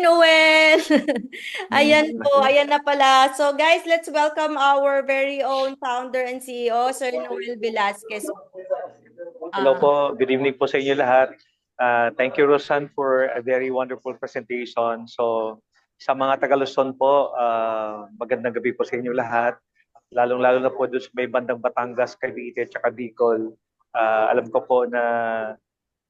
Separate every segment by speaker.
Speaker 1: Noel! Ayan po, ayan na pala. So guys, let's welcome our very own founder and CEO, Sir Noel Velasquez.
Speaker 2: Hello
Speaker 1: Ah,
Speaker 2: po. Good evening po sa inyo lahat. Thank you, Rosan, for a very wonderful presentation. So, sa mga taga-Luzon po, magandang gabi po sa inyo lahat. Lalong-lalo na po doon sa may bandang Batangas, Cavite, at saka Bicol. Alam ko po na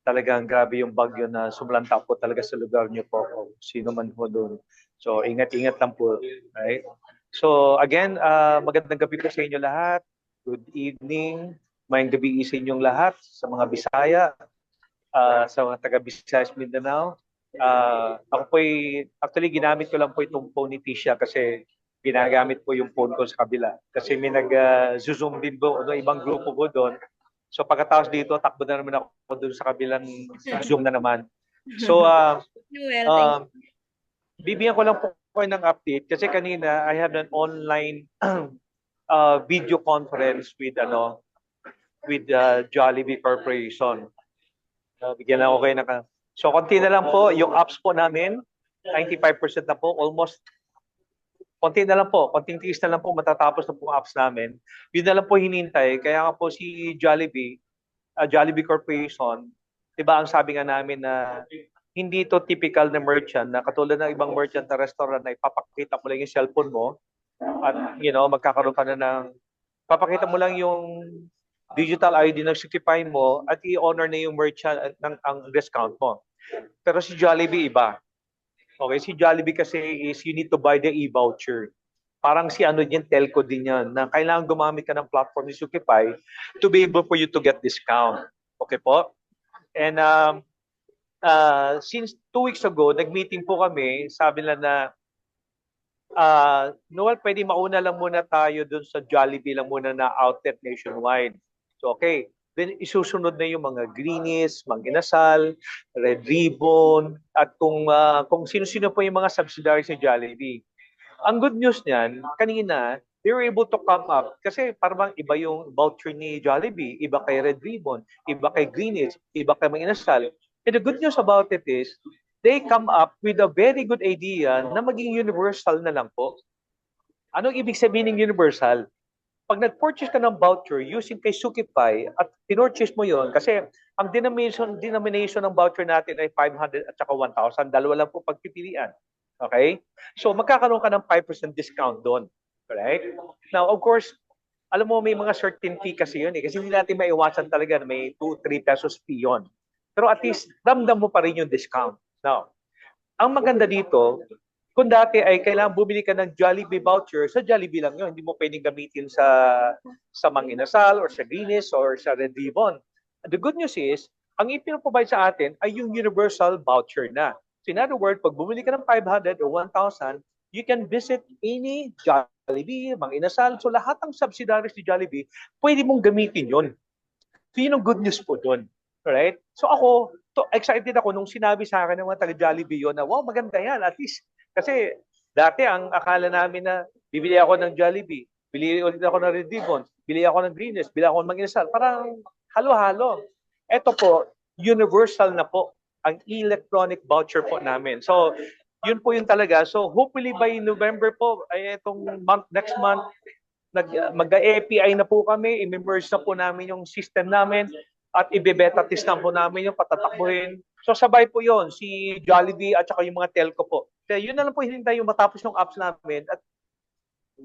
Speaker 2: talagang grabe yung bagyo na sumulanta po talaga sa lugar niyo po. O sino man po doon. So, ingat-ingat lang po. Right? So, again, magandang gabi po sa inyo lahat. Good evening. Mayang gabi sa inyong lahat, sa mga Bisaya, sa mga taga Visayas Mindanao. Ako po actually ginamit ko lang po itong phone ni Tisha kasi ginagamit po yung phone ko sa kabila. Kasi may nag-zoom din po, ibang grupo po doon. So pagkatapos dito, takbo na naman ako doon sa kabilang Zoom na naman. So,
Speaker 1: Noel, thank
Speaker 2: um, bibigyan ko lang po kayo ng update kasi kanina I had an online video conference with Jollibee Corporation. Bigyan lang ako kayo ng... So, konti na lang po. Yung apps po namin, 95% na po. Almost, konti na lang po. Konting tiis na lang po matatapos na po apps namin. Yun na lang po hinintay. Kaya nga po si Jollibee, Jollibee Corporation, diba ang sabi nga namin na hindi to typical na merchant na katulad ng ibang merchant na restaurant na ipapakita mo lang yung cellphone mo at magkakaroon ka na ng papakita mo lang yung digital ID ng Shopify mo at i-honor na yung merchant at ang discount mo. Pero si Jollibee iba. Okay, si Jollibee kasi is you need to buy the e-voucher. Parang si ano din, telco din yan, na kailangan gumamit ka ng platform ni Shopify to be able for you to get discount. Okay po? And since 2 weeks ago, nag-meeting po kami, sabi nila na Noel, pwede mauna lang muna tayo dun sa Jollibee lang muna na outlet nationwide. So, okay. Then, isusunod na yung mga Greenies, Mang Inasal, Red Ribbon, at kung sino-sino po yung mga subsidiary sa Jollibee. Ang good news niyan, kanina, they were able to come up kasi parang iba yung voucher ni Jollibee, iba kay Red Ribbon, iba kay Greenies, iba kay Mang Inasal. And the good news about it is, they come up with a very good idea na maging universal na lang po. Anong ibig sabihin ng universal? Pag nag-purchase ka ng voucher using kay Sukify at pinurchase mo yon kasi ang denomination ng voucher natin ay 500 at saka 1,000. Dalawa lang po pagpipilian. Okay? So magkakaroon ka ng 5% discount doon. Right? Now, of course, alam mo may mga certain fee kasi yun eh. Kasi hindi natin maiwasan talaga na may 2-3 pesos fee yun. Pero at least, ramdam mo pa rin yung discount. Now, ang maganda dito, kung dati ay kailangan bumili ka ng Jollibee voucher, sa Jollibee lang yun. Hindi mo pwedeng gamitin sa Mang Inasal or sa Guinness or sa Red Ribbon. The good news is, ang ipinaprovide sa atin ay yung universal voucher na. So in other words, pag bumili ka ng 500 or 1,000, you can visit any Jollibee, Mang Inasal. So lahat ng subsidiaries ni Jollibee, pwede mong gamitin yun. So yun ang good news po doon. Alright? So ako, excited ako nung sinabi sa akin ng mga taga-Jollibee yun na, wow, maganda yan. At least, kasi dati ang akala namin na bibili ako ng Jollibee, bili ulit ako ng Red Ribbon, bili ako ng Greenness, bili ako ng Mang Inasal. Parang halo-halo. Ito po, universal na po ang electronic voucher po namin. So, yun po yun talaga. So, hopefully by November po, ay itong next month, mag-API na po kami, i-merge na po namin yung system namin at i-beta test na po namin yung patatakbuhin. So sabay po yon si Jollibee at saka yung mga telco po. Kaya yun na lang po hinintay yung matapos ng apps namin at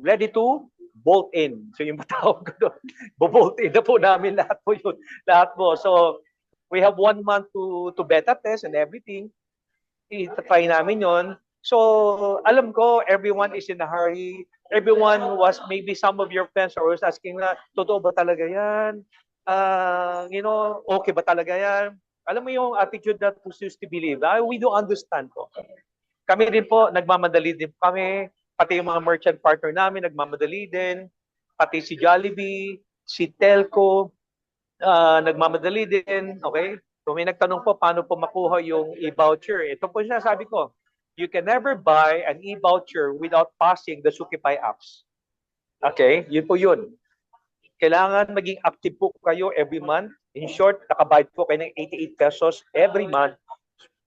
Speaker 2: ready to bolt in. So yung matawag ko doon, bolt in na po namin lahat po yun. Lahat po. So we have 1 month to beta test and everything. I-try namin yon. So alam ko everyone is in a hurry. Everyone was, maybe some of your friends are always asking na, totoo ba talaga yan? Okay ba talaga yan? Alam mo yung attitude that we used to believe. We do understand po. Kami din po, nagmamadali din kami. Pati yung mga merchant partner namin, nagmamadali din. Pati si Jollibee, si Telco, nagmamadali din. Okay? So may nagtanong po, paano po makuha yung e-voucher? Ito po siya, sabi ko, you can never buy an e-voucher without passing the Shopify apps. Okay? Yun po yun. Kailangan maging active po kayo every month. In short, nakabayad po kayo ng 88 pesos every month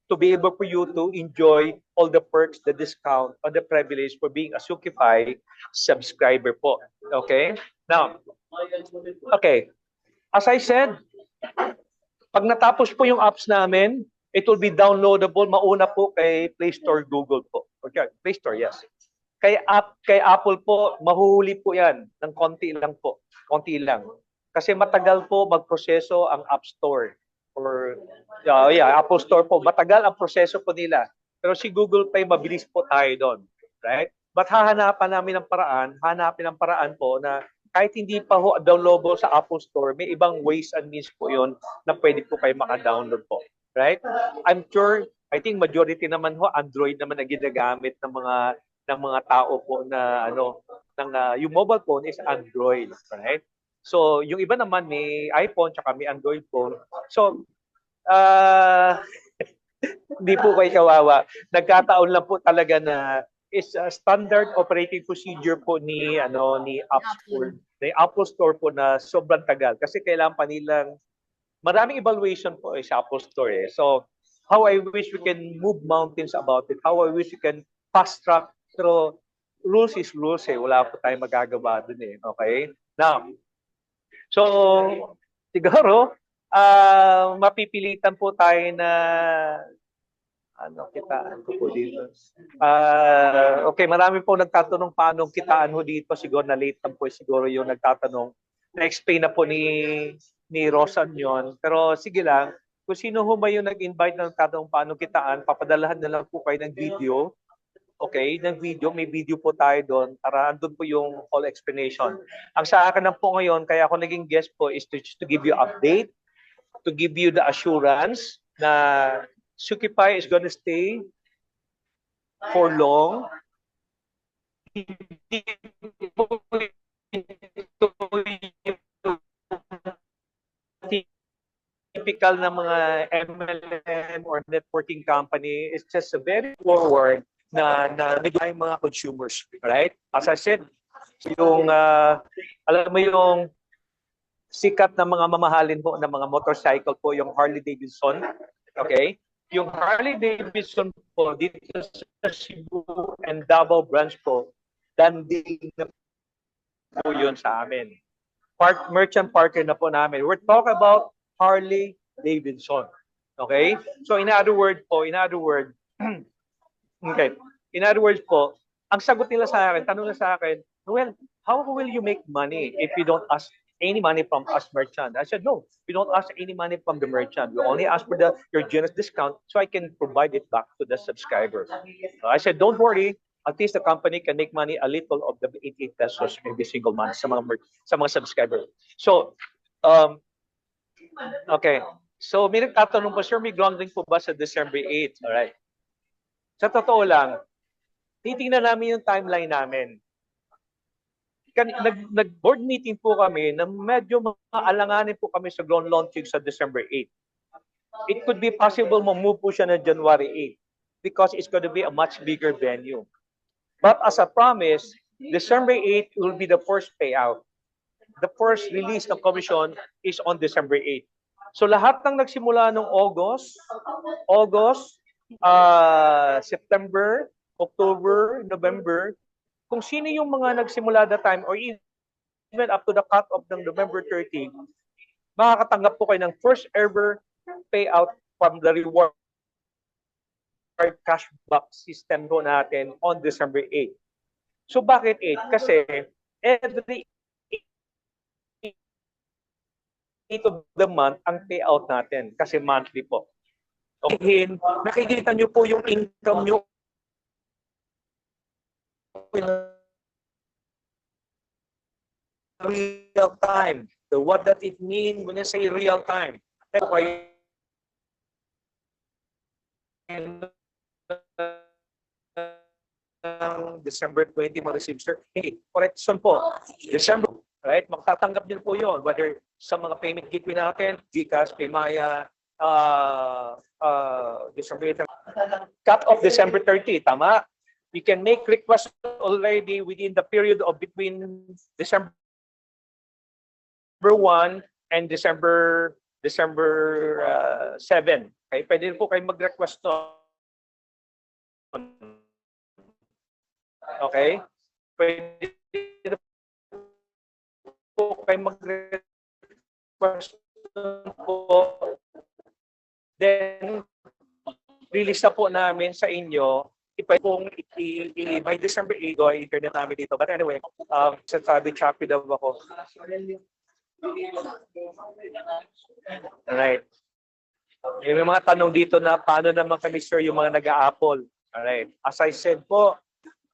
Speaker 2: to be able for you to enjoy all the perks, the discount, or the privilege for being a Sukify subscriber po. Okay? Now, okay. As I said, pag natapos po yung apps namin, it will be downloadable mauna po kay Play Store, Google po. Okay, Play Store, yes. Kay Apple po, mahuli po yan ng konti lang po. Konti lang. Kasi matagal po magproseso ang App Store or Apple Store po. Matagal ang proseso po nila. Pero si Google Pay, mabilis po tayo doon. Right? But hanapin ng paraan po na kahit hindi pa ho downloadable sa Apple Store, may ibang ways and means po yun na pwede po kayo maka-download po. Right? I'm sure, I think majority naman ho, Android naman na ginagamit ng mga tao po na yung mobile phone is Android, right? So, yung iba naman may iPhone tsaka may Android phone. So, hindi po kayo kawawa. Nagkataon lang po talaga na is a standard operating procedure po ni Apple Store po na sobrang tagal kasi kailangan pa nilang maraming evaluation po sa Apple Store eh. So how I wish we can move mountains about it. How I wish we can fast track, pero rules is rules eh. Wala po tayong magagawa dun eh. Okay? Now, so siguro mapipilitan po tayo na kitaan ko po dito. Okay, marami po nagtatanong paano kitaan ho dito. Siguro na late lang po siguro yung nagtatanong. Na-explain na po ni Rosan yon. Pero sige lang, kung sino ho ba yung nag-invite na nagtatanong paano kitaan, papadalahan na lang po kayo ng video. Okay, ng video. May video po tayo doon. Para andun po yung whole explanation. Ang sa akin lang po ngayon, kaya ako naging guest po is to give you update, to give you the assurance na Sukify is going to stay for long. Typical na mga MLM or networking company is just a very forward na bigay mga consumers, right? As I said, yung alam mo yung sikat na mga mamahalin po ng mga motorcycle po, yung Harley Davidson, okay? Yung Harley Davidson po dito sa Cebu and Davao branch po, danding na po yun sa amin. Merchant partner na po namin. We're talking about Harley Davidson. Okay? So in other words po, ang sagot nila sa akin, tanong nila sa akin, well, how will you make money if you don't ask any money from us merchant? I said, no, we don't ask any money from the merchant. We only ask for your generous discount so I can provide it back to the subscriber. So I said, don't worry, at least the company can make money a little of the 88 pesos every single month sa mga subscriber. So, okay. So, may nagtatanong po, sir, may grounding po ba sa December 8? Alright. Sa totoo lang, titingnan namin yung timeline namin. Nag-board meeting po kami na medyo maalanganin po kami sa ground launching sa December 8. It could be possible ma-move po siya na January 8 because it's going to be a much bigger venue. But as a promise, December 8 will be the first payout. The first release ng commission is on December 8. So lahat ng nagsimula noong August, September, October, November, kung sino yung mga nagsimula that time or even up to the cut of ng November 30, makakatanggap po kayo ng first ever payout from the reward cashback system po natin on December 8. So bakit 8? Kasi every 8 of the month ang payout natin kasi monthly po. Okay, nakikita nyo po yung income nyo in real time. So what does it mean when I say real time? December 20 ma-receive, sir. Hey, correction po. December, right? Magtatanggap din po yon whether sa mga payment gateway natin, GCash, Paymaya, December 8. Cut off December 30, tama? You can make requests already within the period of between December 1 and December December 7. Okay? Pwede po kayo mag-request to. Okay? Pwede po kayo mag-request po. Then, release na po namin sa inyo. By December 8, internet namin dito. But anyway, sabi choppy daw ako. Alright. May mga tanong dito na paano naman kami, sir, yung mga nag-a-Apple. Alright. As I said po,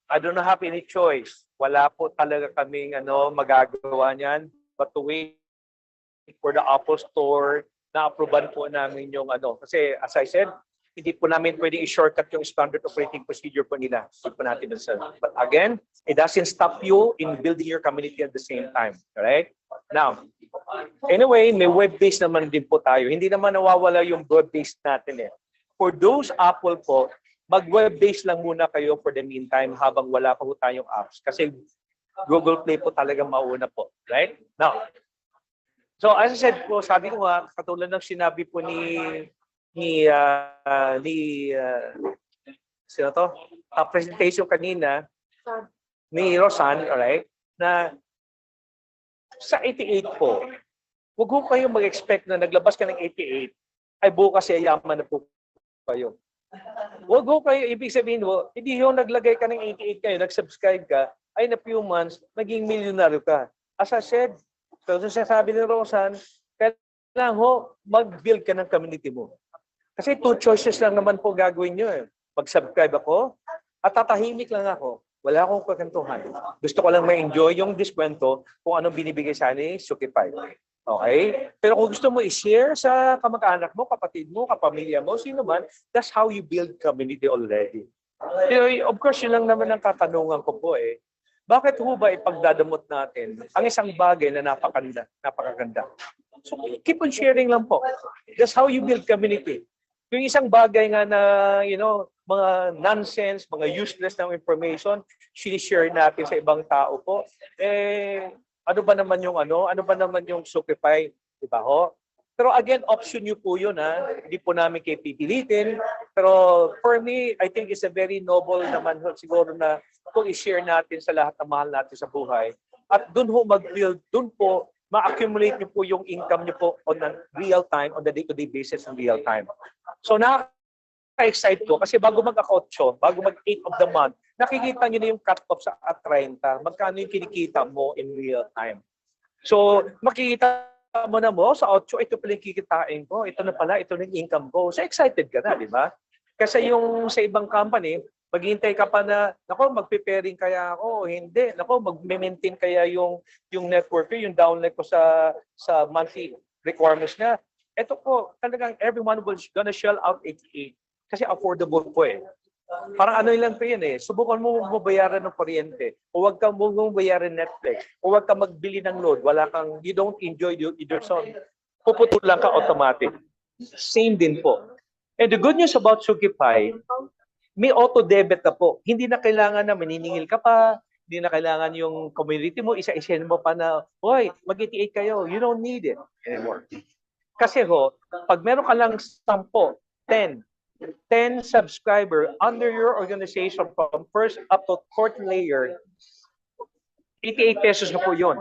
Speaker 2: I don't have any choice. Wala po talaga kaming magagawa niyan but to wait for the Apple Store na aproban po namin yung Kasi as I said, hindi po namin pwedeng i-shortcut yung standard operating procedure po nila. Hindi po natin dun, sir. But again, it doesn't stop you in building your community at the same time. Alright? Now, anyway, may web-based naman din po tayo. Hindi naman nawawala yung web-based natin eh. For those Apple po, mag-web-based lang muna kayo for the meantime habang wala pa po tayong apps. Kasi Google Play po talaga mauna po. Right? Now, so as I said po, sabi ko nga, katulad ng sinabi po sino to? Presentation kanina ni Rosan, alright, na sa 88 po, huwag ko kayo mag-expect na naglabas ka ng 88, ay bukas yayaman na po kayo. Huwag ko kayo, ibig sabihin mo, hindi yung naglagay ka ng 88 kayo, nag-subscribe ka, ay na few months, naging milyonaryo ka. As I said, so sabi ni Rosan, kailangan ho, mag-build ka ng community mo. Kasi 2 choices lang naman po gagawin nyo eh. Mag-subscribe ako at tatahimik lang ako. Wala akong kakantuhan. Gusto ko lang ma-enjoy yung diskwento kung anong binibigay sa ni Sukipay. Okay? Pero kung gusto mo i-share sa kamag-anak mo, kapatid mo, kapamilya mo, sino man, that's how you build community already. Pero of course, yun lang naman ang katanungan ko po eh. Bakit ho ba ipagdadamot natin ang isang bagay na napakaganda? So keep on sharing lang po. That's how you build community. Yung isang bagay nga na, mga nonsense, mga useless na information, sinishare natin sa ibang tao po, ano ba naman yung Sukipay, di ba ho? Pero again, option nyo po yun ha. Hindi po namin kayo pipilitin. Pero for me, I think it's a very noble naman siguro na kung i-share natin sa lahat ng mahal natin sa buhay. At dun ho mag-build, dun po, ma-accumulate nyo po yung income nyo po on a real time, on the day-to-day basis in real time. So nakaka-excite ko kasi bago mag-8, bago mag-8 of the month, nakikita nyo na yung cut-off sa at 30, magkano yung kinikita mo in real time. So makikita mo na mo sa 8, ito pala yung kikitain ko, ito na pala, ito na yung income ko. So excited ka na, di ba? Kasi yung sa ibang company, maghihintay ka pa na, magpe-pairing kaya ako o hindi. Mag-maintain kaya yung network ko, yung downline ko sa monthly requirements na. Ito po, talagang everyone will gonna shell out 88 kasi affordable po eh. Parang lang po yun eh. Subukan mo bayaran ng kuryente o huwag kang bayaran Netflix o huwag kang magbili ng load. You don't enjoy either song. Puputulan ka automatic. Same din po. And the good news about Sukipay, may auto-debit na po. Hindi na kailangan na maniningil ka pa, hindi na kailangan yung community mo, isa-isahin mo pa na, hoy, mag-88 kayo. You don't need it anymore. Kasi pag meron ka lang 10 subscriber under your organization from first up to fourth layer, 88 pesos na po yun.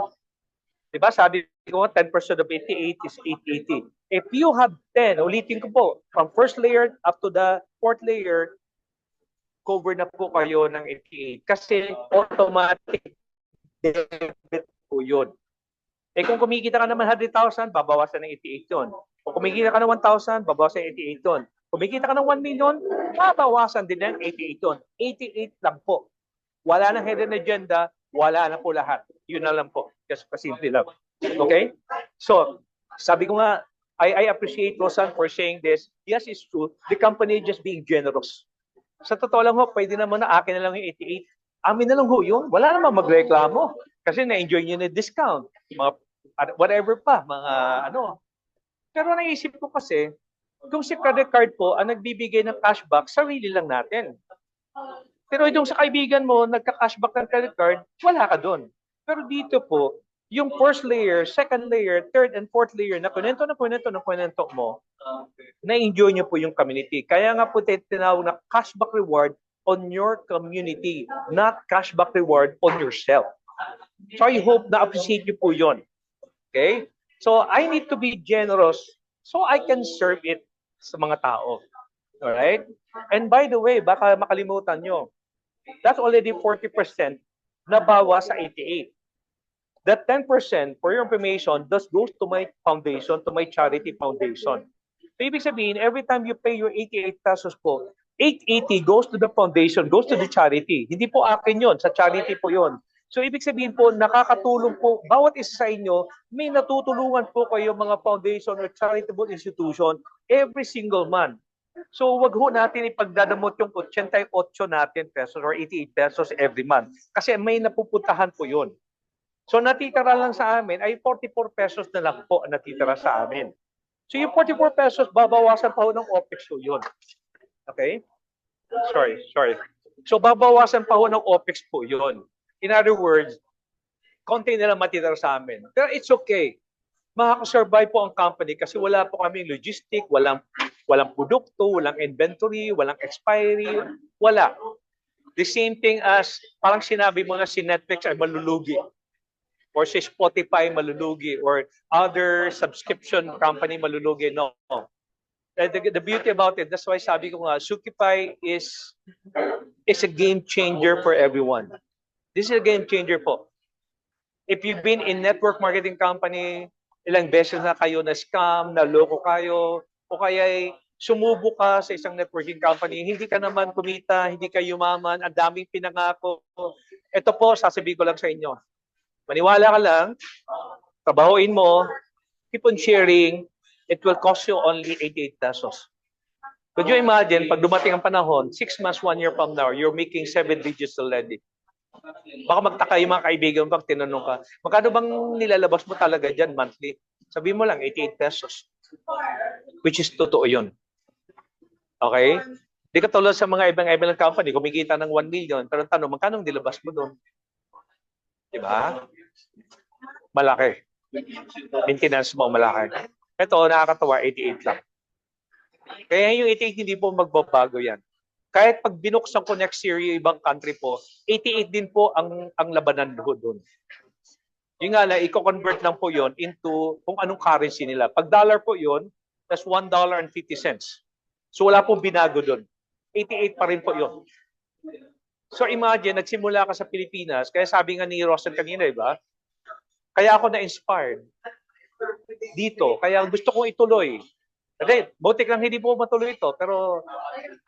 Speaker 2: Diba? Sabi ko, 10% of 88 is 880. If you have 10, ulitin ko po, from first layer up to the fourth layer, cover na po kayo ng 88. Kasi automatic debit po yun. Kung kumikita ka naman 100,000, babawasan ng 88 yun. Kung kumikita ka ng 1,000, babawasan ng 88 yun. Kumikita ka ng 1 million, babawasan din ng 88 yun. 88 lang po. Wala nang hidden agenda, wala na po lahat. Yun na lang po. Just simple lang. Okay? So, sabi ko nga, I appreciate Rosan for saying this. Yes, it's true. The company just being generous. Sa totoo lang pwede naman na akin na lang yung 88. Amin na lang yun. Wala namang magreklamo. Kasi na-enjoy nyo na discount. Mga whatever pa, mga Pero naisip ko kasi, kung si credit card po ang nagbibigay ng cashback, sarili lang natin. Pero yung sa kaibigan mo, nagka-cashback ng credit card, wala ka doon. Pero dito po, yung first layer, second layer, third and fourth layer na kunento mo, na-enjoy nyo po yung community. Kaya nga po tinawag na cashback reward on your community, not cashback reward on yourself. So I hope na appreciate nyo po yun. Okay? So I need to be generous so I can serve it sa mga tao. Alright? And by the way, baka makalimutan nyo, that's already 40% na bawas sa 88. That 10%, for your information, goes to my foundation, to my charity foundation. So, ibig sabihin, every time you pay your 88 pesos po, 880 goes to the foundation, goes to the charity. Hindi po akin yon, sa charity po yon. So, ibig sabihin po, nakakatulong po, bawat isa sa inyo, may natutulungan po kayo mga foundation or charitable institution every single month. So, wag ho natin ipagdadamot yung 88 natin pesos or 88 pesos every month. Kasi may napupuntahan po yun. So natitira lang sa amin ay 44 pesos na lang po ang natitira sa amin. So yung 44 pesos, babawasan pa ho ng OPEX po yun. Okay? Sorry. So babawasan pa ho ng OPEX po yun. In other words, konti na lang matitira sa amin. Pero it's okay. Makakasurvive po ang company kasi wala po kaming logistic, walang produkto, walang inventory, walang expiry, wala. The same thing as, parang sinabi mo na si Netflix ay malulugi. Or si Spotify malulugi, or other subscription company malulugi. No. The beauty about it, that's why sabi ko nga, Shopify is a game changer for everyone. This is a game changer po. If you've been in network marketing company, ilang beses na kayo na scam, naloko kayo, o kaya sumubo ka sa isang networking company, hindi ka naman kumita, hindi ka yumaman, ang daming pinangako. Ito po, sasabihin ko lang sa inyo. Maniwala ka lang, trabahuin mo, keep on sharing, it will cost you only 88 pesos. Could you imagine, pag dumating ang panahon, 6 months, 1 year from now, you're making 7 digits already. Baka magtaka yung mga kaibigan pag tinanong ka, magkano bang nilalabas mo talaga dyan monthly? Sabi mo lang, 88 pesos. Which is totoo yun. Okay? Di ka tulad sa mga ibang company, kumikita ng 1 million, pero tanong, magkano nilabas mo doon? Diba? Malaki. Maintenance mo, malaki. Ito, nakakatawa, 88 lang. Kaya yung 88 hindi po magbabago yan. Kahit pag binuksan ko next year yung ibang country po, 88 din po ang labanan doon. Yung nga lang, i-convert lang po yon into kung anong currency nila. Pag dollar po yon, that's $1.50. So wala pong binago doon. 88 pa rin po yon. So imagine, nagsimula ka sa Pilipinas, kaya sabi nga ni Rosen kanina, diba? Kaya ako na-inspired dito. Kaya gusto kong ituloy. Kasi, butik lang hindi po matuloy ito. Pero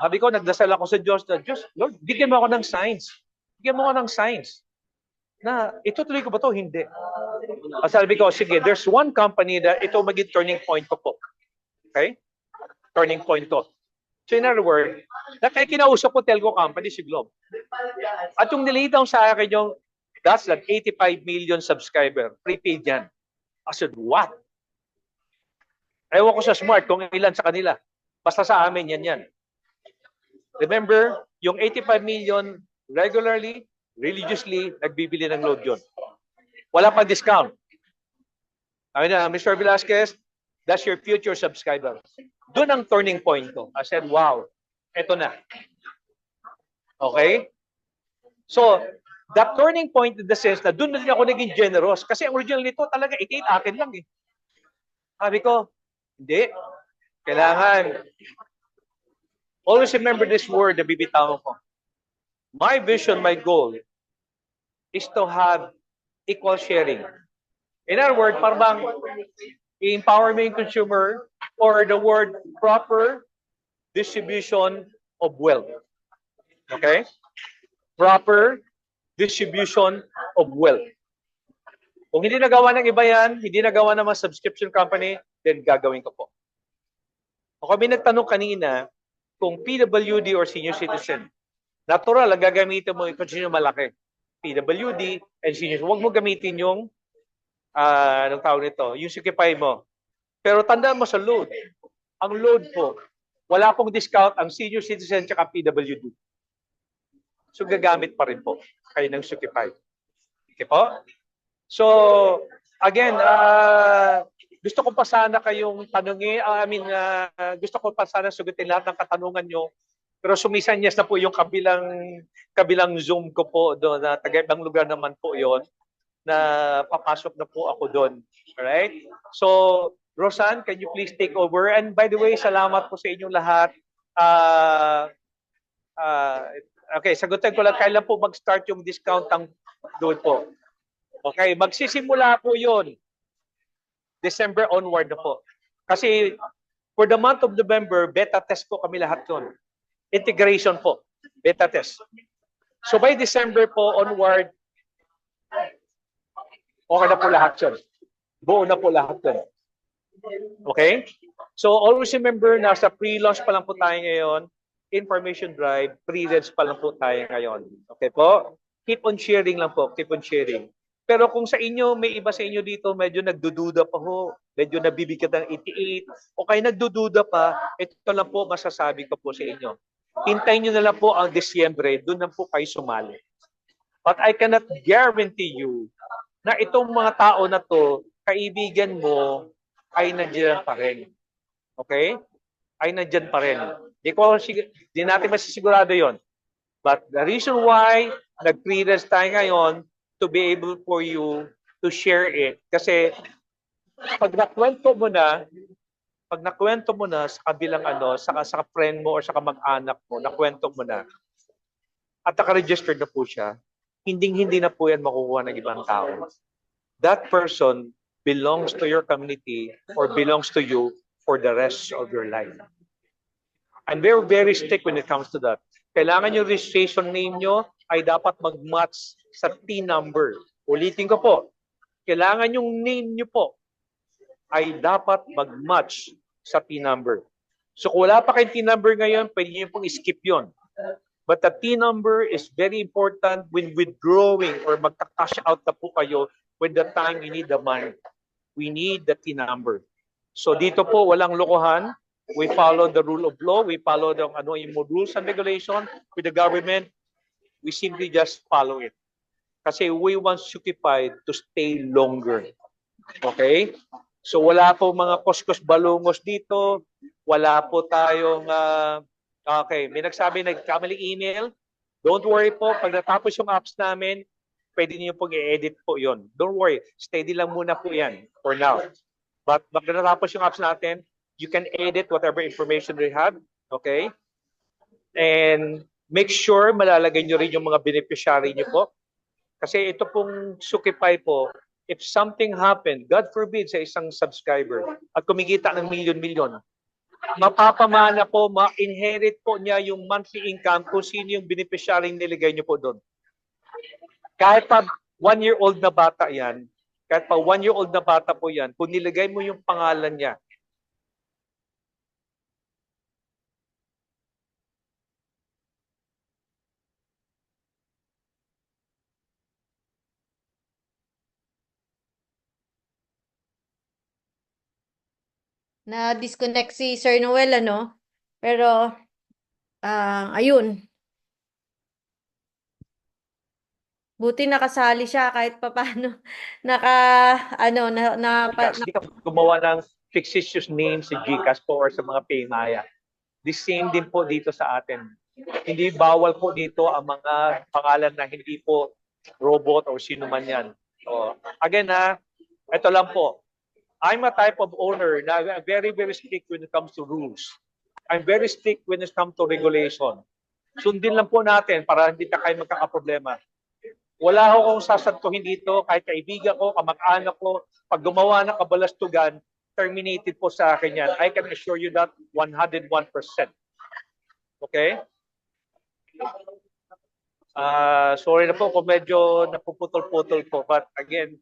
Speaker 2: sabi ko, nagdasal ako sa Diyos na, Diyos, Lord, bigyan mo ako ng signs. Bigyan mo ako ng signs. Na, itutuloy ko ba ito? Hindi. Sabi ko, sige, there's one company na ito maging turning point ko po. Okay? Turning point ko. So in other words, kaya kinausap ko telco company si Globe. At yung nilitaw sa akin yung, that's like 85 million subscriber. Prepaid yan. I said, what? Ewan ko sa Smart kung ilan sa kanila. Basta sa amin, yan. Remember, yung 85 million regularly, religiously, nagbibili ng load yun. Wala pang discount. Sabi na, Mr. Velasquez, that's your future subscriber. Doon ang turning point ko. I said, wow, eto na. Okay? So, that turning point in the sense na doon na din ako naging generous. Kasi ang original nito talaga, 88 akin lang eh. Sabi ko, hindi. Kailangan. Always remember this word na bibitawan ko. My vision, my goal is to have equal sharing. In other words, parang i-empower mo yung consumer or the word proper distribution of wealth. Okay? Proper distribution of wealth. Kung hindi nagawa ng iba yan, hindi nagawa ng mga subscription company, then gagawin ko po. O kami nagtanong kanina kung PWD or senior citizen. Natural, ang gagamitin mo kung sino malaki. PWD and senior. Huwag mo gamitin yung anong tawag nito, yung Shopify mo. Pero tandaan mo sa load. Ang load po, wala pong discount ang senior citizen at PWD. So gagamit pa rin po kayo ng Shopify. Okay po? So, again, gusto ko pa sana kayong tanungin, gusto ko pa sana sagutin lahat ng katanungan nyo, pero sumisanyas na po yung kabilang Zoom ko po doon, na taga-ibang lugar naman po yon, na papasok na po ako doon. Alright? So, Rosan, can you please take over? And by the way, salamat po sa inyong lahat. Okay, sagutin ko lang, kailan po mag-start yung discount ang doon po? Okay, magsisimula po yun December onward na po. Kasi for the month of November, beta test po kami lahat yun. Integration po, beta test. So by December po onward, okay na po lahat yun. Buo na po lahat yun. Okay? So always remember, nasa pre-launch pa lang po tayo ngayon, information drive, pre-reads pa lang po tayo ngayon. Okay po? Keep on sharing lang po, keep on sharing. Pero kung sa inyo, may iba sa inyo dito, medyo nagdududa pa ho, medyo nabibigyan ng 88, o kaya nagdududa pa, ito lang po masasabi ko po sa inyo. Hintayin nyo na lang po ang Disyembre, doon na po kayo sumali. But I cannot guarantee you na itong mga tao na to, kaibigan mo, ay nandiyan pa rin. Okay? Ay nandiyan pa rin. Di natin masisigurado yon. But the reason why nag-pre-rest tayo ngayon, to be able for you to share it. Kasi pag nakwento mo na sa kabilang sa friend mo or sa kamag-anak mo, nakwento mo na, at naka-registered na po siya, hindi na po yan makukuha ng ibang tao. That person belongs to your community or belongs to you for the rest of your life. And we're very strict when it comes to that. Kailangan yung registration name nyo ay dapat mag-match sa T number. Ulitin ko po, kailangan yung name nyo po ay dapat mag-match sa T number. So kung wala pa kayong T number ngayon, pwede nyo pong skip yon. But the T number is very important when withdrawing or magka-cash out na po kayo when the time you need the money. We need the T number. So dito po, walang lokohan. We follow the rule of law. We follow the yung rules and regulation with the government. We simply just follow it. Kasi we want Sukipai to stay longer. Okay? So wala po mga kuskus balungos dito. Wala po tayong okay, may nagkamaling email. Don't worry po, pag natapos yung apps namin, pwede niyo pong i-edit po yon. Don't worry, steady lang muna po yan for now. But pag natapos yung apps natin, you can edit whatever information we have, okay? And make sure malalagay nyo rin yung mga beneficiary nyo po. Kasi ito pong Sukipai po, if something happened, God forbid sa isang subscriber, at kumikita ng milyon-milyon, mapapamana po, ma-inherit po niya yung monthly income kung sino yung beneficiary nilagay nyo po doon. Kahit pa 1-year-old na bata yan, kahit pa 1-year-old na bata po yan, kung nilagay mo yung pangalan niya,
Speaker 1: Na-disconnect si Sir Noel, ano? Pero, ayun. Buti nakasali siya kahit papaano.
Speaker 2: Hindi ka gumawa ng fictitious names sa GCash po or sa mga Paymaya. The same din po dito sa atin. Hindi bawal po dito ang mga pangalan na hindi po robot or sino man yan. So, again ito lang po. I'm a type of owner na very, very strict when it comes to rules. I'm very strict when it comes to regulation. Sundin lang po natin para hindi na kayo magkakaproblema. Wala ho akong sasantuhin dito, kahit kaibigan ko, kamag-anak ko, pag gumawa ng kabalastugan, terminated po sa akin yan. I can assure you that 101%. Okay? Sorry na po kung medyo napuputol-putol po. But again,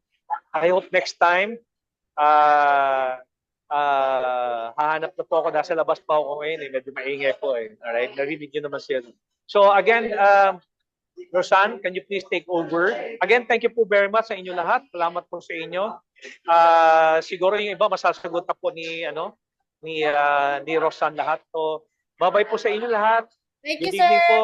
Speaker 2: I hope next time, hahanap na po ako. Nasa labas pa ako ngayon. Medyo maingay po. Alright? Narinig nyo naman siya. So again, Rosan, can you please take over? Again, thank you po very much sa inyo lahat. Salamat po sa inyo. Siguro yung iba masasagot na po ni Rosan lahat. So, bye-bye po sa inyo lahat.
Speaker 1: Thank you,
Speaker 2: Good evening
Speaker 1: sir.
Speaker 2: po.